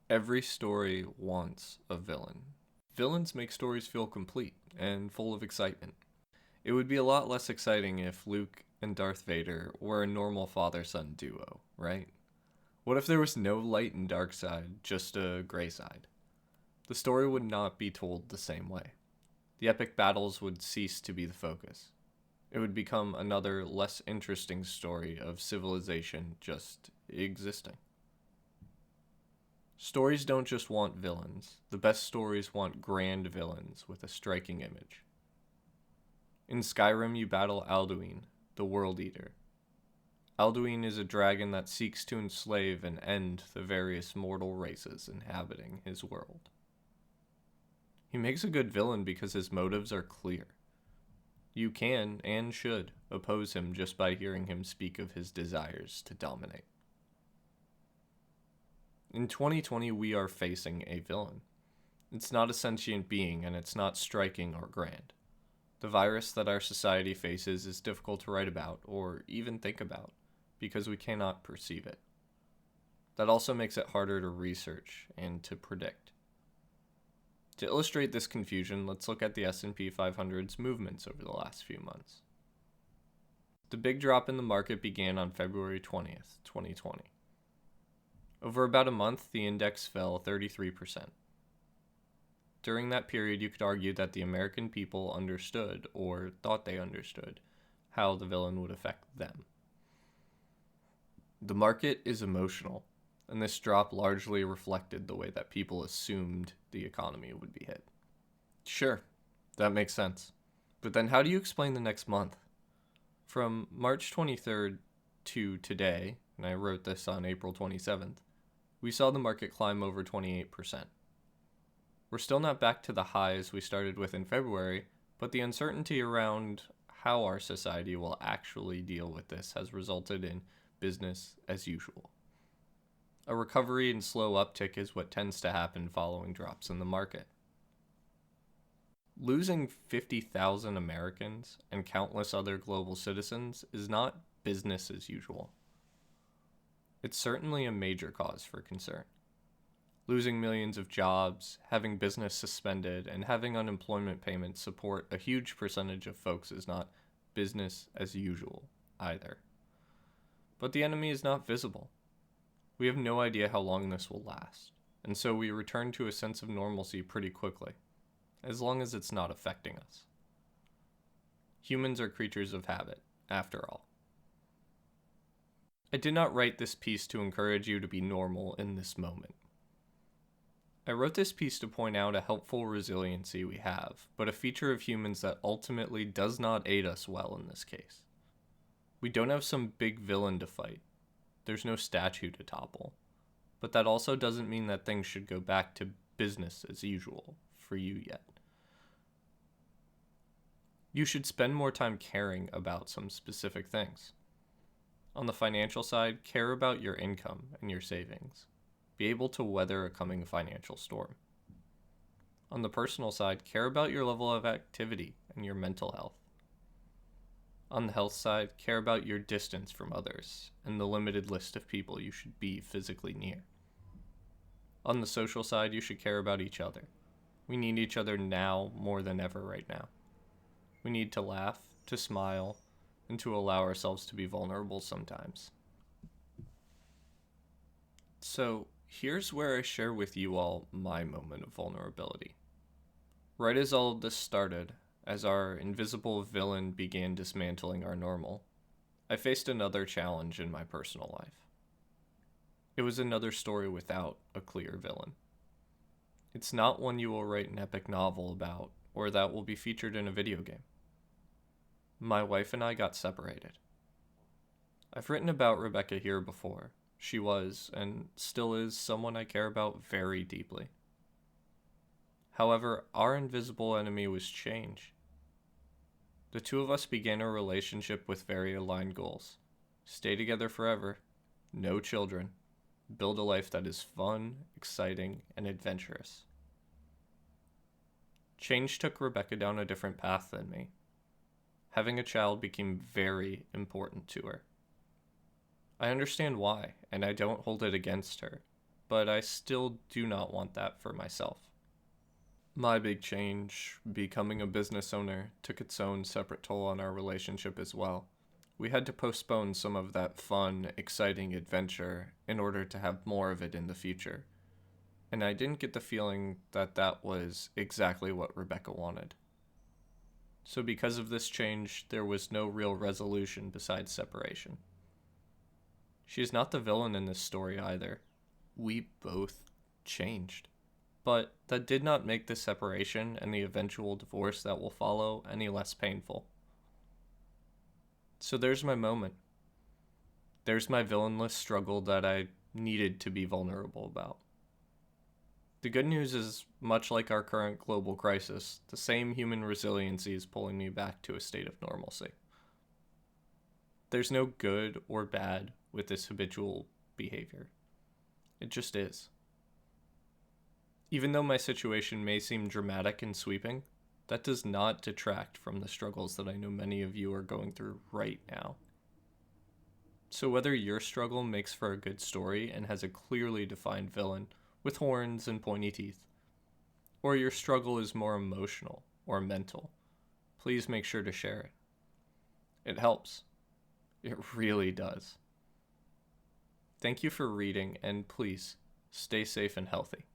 Every story wants a villain. Villains make stories feel complete and full of excitement. It would be a lot less exciting if Luke and Darth Vader were a normal father son duo, right? What if there was no light and dark side, just a gray side? The story would not be told the same way. The epic battles would cease to be the focus. It would become another, less interesting story of civilization just existing. Stories don't just want villains. The best stories want grand villains with a striking image. In Skyrim, you battle Alduin, the World Eater. Alduin is a dragon that seeks to enslave and end the various mortal races inhabiting his world. He makes a good villain because his motives are clear. You can, and should, oppose him just by hearing him speak of his desires to dominate. In 2020, we are facing a villain. It's not a sentient being, and it's not striking or grand. The virus that our society faces is difficult to write about, or even think about, because we cannot perceive it. That also makes it harder to research and to predict. To illustrate this confusion, let's look at the S&P 500's movements over the last few months. The big drop in the market began on February 20th, 2020. Over about a month, the index fell 33%. During that period, you could argue that the American people understood, or thought they understood, how the villain would affect them. The market is emotional, and this drop largely reflected the way that people assumed the economy would be hit. Sure, that makes sense. But then how do you explain the next month? From March 23rd to today, and I wrote this on April 27th, we saw the market climb over 28%. We're still not back to the highs we started with in February, but the uncertainty around how our society will actually deal with this has resulted in business as usual. A recovery and slow uptick is what tends to happen following drops in the market. Losing 50,000 Americans and countless other global citizens is not business as usual. It's certainly a major cause for concern. Losing millions of jobs, having business suspended, and having unemployment payments support a huge percentage of folks is not business as usual either. But the enemy is not visible. We have no idea how long this will last, and so we return to a sense of normalcy pretty quickly, as long as it's not affecting us. Humans are creatures of habit, after all. I did not write this piece to encourage you to be normal in this moment. I wrote this piece to point out a helpful resiliency we have, but a feature of humans that ultimately does not aid us well in this case. We don't have some big villain to fight. There's no statue to topple. But that also doesn't mean that things should go back to business as usual for you yet. You should spend more time caring about some specific things. On the financial side, care about your income and your savings. Be able to weather a coming financial storm. On the personal side, care about your level of activity and your mental health. On the health side, care about your distance from others and the limited list of people you should be physically near. On the social side, you should care about each other. We need each other now more than ever right now. We need to laugh, to smile, and to allow ourselves to be vulnerable sometimes. So, here's where I share with you all my moment of vulnerability. Right as all of this started, as our invisible villain began dismantling our normal, I faced another challenge in my personal life. It was another story without a clear villain. It's not one you will write an epic novel about, or that will be featured in a video game. My wife and I got separated. I've written about Rebecca here before. She was, and still is, someone I care about very deeply. However, our invisible enemy was change. The two of us began a relationship with very aligned goals. Stay together forever, no children, build a life that is fun, exciting, and adventurous. Change took Rebecca down a different path than me. Having a child became very important to her. I understand why, and I don't hold it against her. but I still do not want that for myself. My big change, becoming a business owner, took its own separate toll on our relationship as well. We had to postpone some of that fun, exciting adventure in order to have more of it in the future. And I didn't get the feeling that that was exactly what Rebecca wanted. So, because of this change, there was no real resolution besides separation. She is not the villain in this story either. We both changed. But that did not make the separation and the eventual divorce that will follow any less painful. So there's my moment. There's my villainless struggle that I needed to be vulnerable about. The good news is, much like our current global crisis, the same human resiliency is pulling me back to a state of normalcy. There's no good or bad with this habitual behavior. It just is. Even though my situation may seem dramatic and sweeping, that does not detract from the struggles that I know many of you are going through right now. So whether your struggle makes for a good story and has a clearly defined villain with horns and pointy teeth, or your struggle is more emotional or mental, please make sure to share it. It helps. It really does. Thank you for reading, and please, stay safe and healthy.